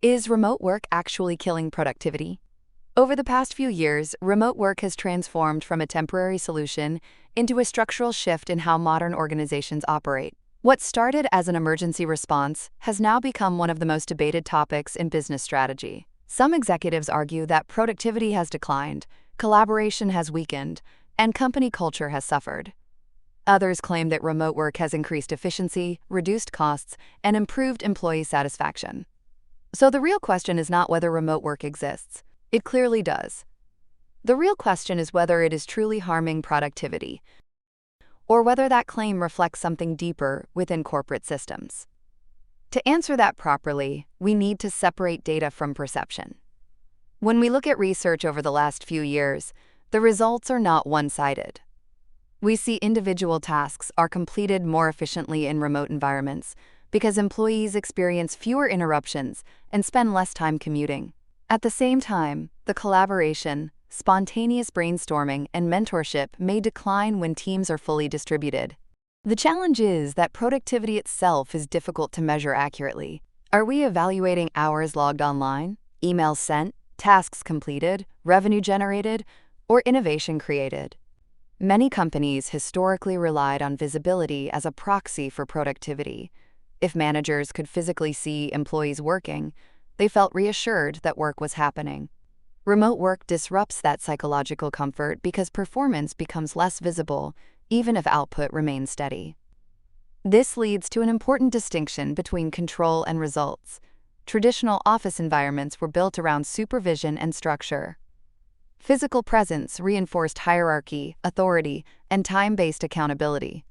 Is remote work actually killing productivity? Over the past few years, remote work has transformed from a temporary solution into a structural shift in how modern organizations operate. What started as an emergency response has now become one of the most debated topics in business strategy. Some executives argue that productivity has declined, collaboration has weakened, and company culture has suffered. Others claim that remote work has increased efficiency, reduced costs, and improved employee satisfaction. So the real question is not whether remote work exists. It clearly does. The real question is whether it is truly harming productivity, or whether that claim reflects something deeper within corporate systems. To answer that properly, we need to separate data from perception. When we look at research over the last few years, the results are not one-sided. We see individual tasks are completed more efficiently in remote environments because employees experience fewer interruptions and spend less time commuting. At the same time, the collaboration, spontaneous brainstorming, and mentorship may decline when teams are fully distributed. The challenge is that productivity itself is difficult to measure accurately. Are we evaluating hours logged online, emails sent, tasks completed, revenue generated, or innovation created? Many companies historically relied on visibility as a proxy for productivity. If managers could physically see employees working, they felt reassured that work was happening. Remote work disrupts that psychological comfort because performance becomes less visible, even if output remains steady. This leads to an important distinction between control and results. Traditional office environments were built around supervision and structure. Physical presence reinforced hierarchy, authority, and time-based accountability.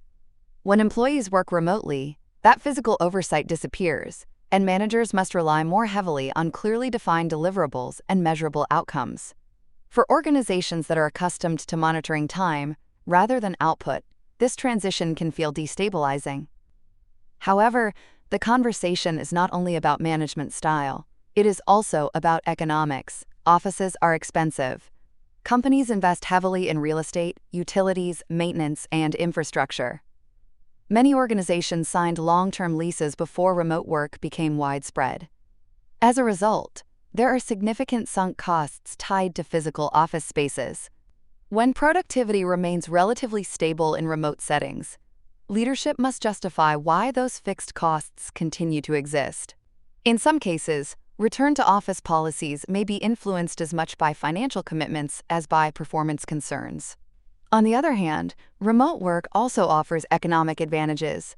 When employees work remotely, that physical oversight disappears, and managers must rely more heavily on clearly defined deliverables and measurable outcomes. For organizations that are accustomed to monitoring time rather than output, this transition can feel destabilizing. However, the conversation is not only about management style, it is also about economics. Offices are expensive. Companies invest heavily in real estate, utilities, maintenance, and infrastructure. Many organizations signed long-term leases before remote work became widespread. As a result, there are significant sunk costs tied to physical office spaces. When productivity remains relatively stable in remote settings, leadership must justify why those fixed costs continue to exist. In some cases, return-to-office policies may be influenced as much by financial commitments as by performance concerns. On the other hand, remote work also offers economic advantages.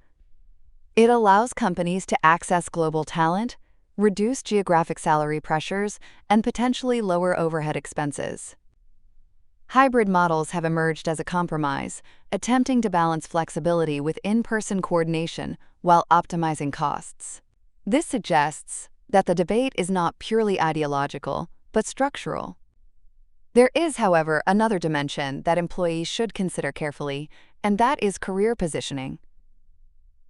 It allows companies to access global talent, reduce geographic salary pressures, and potentially lower overhead expenses. Hybrid models have emerged as a compromise, attempting to balance flexibility with in-person coordination while optimizing costs. This suggests that the debate is not purely ideological, but structural. There is, however, another dimension that employees should consider carefully, and that is career positioning.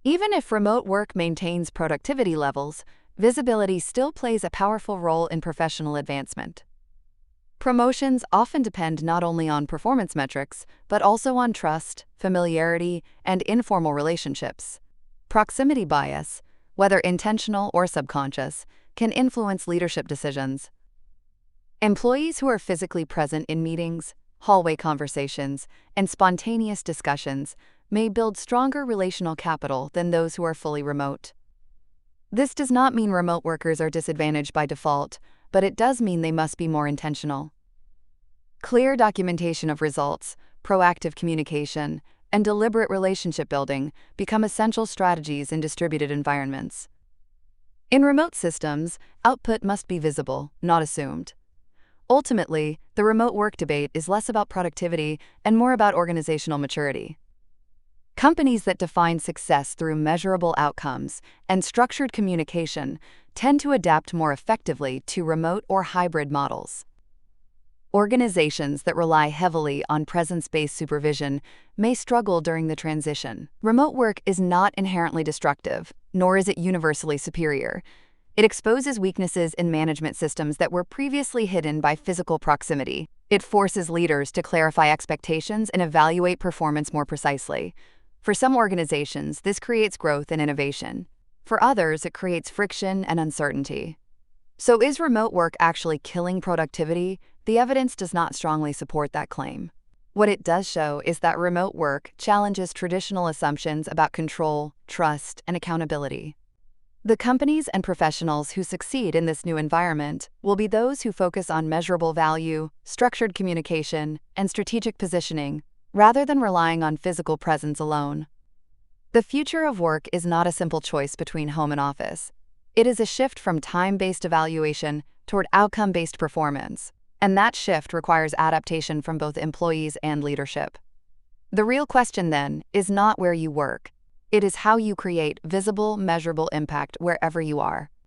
Even if remote work maintains productivity levels, visibility still plays a powerful role in professional advancement. Promotions often depend not only on performance metrics, but also on trust, familiarity, and informal relationships. Proximity bias, whether intentional or subconscious, can influence leadership decisions. Employees who are physically present in meetings, hallway conversations, and spontaneous discussions may build stronger relational capital than those who are fully remote. This does not mean remote workers are disadvantaged by default, but it does mean they must be more intentional. Clear documentation of results, proactive communication, and deliberate relationship building become essential strategies in distributed environments. In remote systems, output must be visible, not assumed. Ultimately, the remote work debate is less about productivity and more about organizational maturity. Companies that define success through measurable outcomes and structured communication tend to adapt more effectively to remote or hybrid models. Organizations that rely heavily on presence-based supervision may struggle during the transition. Remote work is not inherently destructive, nor is it universally superior. It exposes weaknesses in management systems that were previously hidden by physical proximity. It forces leaders to clarify expectations and evaluate performance more precisely. For some organizations, this creates growth and innovation. For others, it creates friction and uncertainty. So is remote work actually killing productivity? The evidence does not strongly support that claim. What it does show is that remote work challenges traditional assumptions about control, trust, and accountability. The companies and professionals who succeed in this new environment will be those who focus on measurable value, structured communication, and strategic positioning, rather than relying on physical presence alone. The future of work is not a simple choice between home and office. It is a shift from time-based evaluation toward outcome-based performance, and that shift requires adaptation from both employees and leadership. The real question, then, is not where you work. It is how you create visible, measurable impact wherever you are.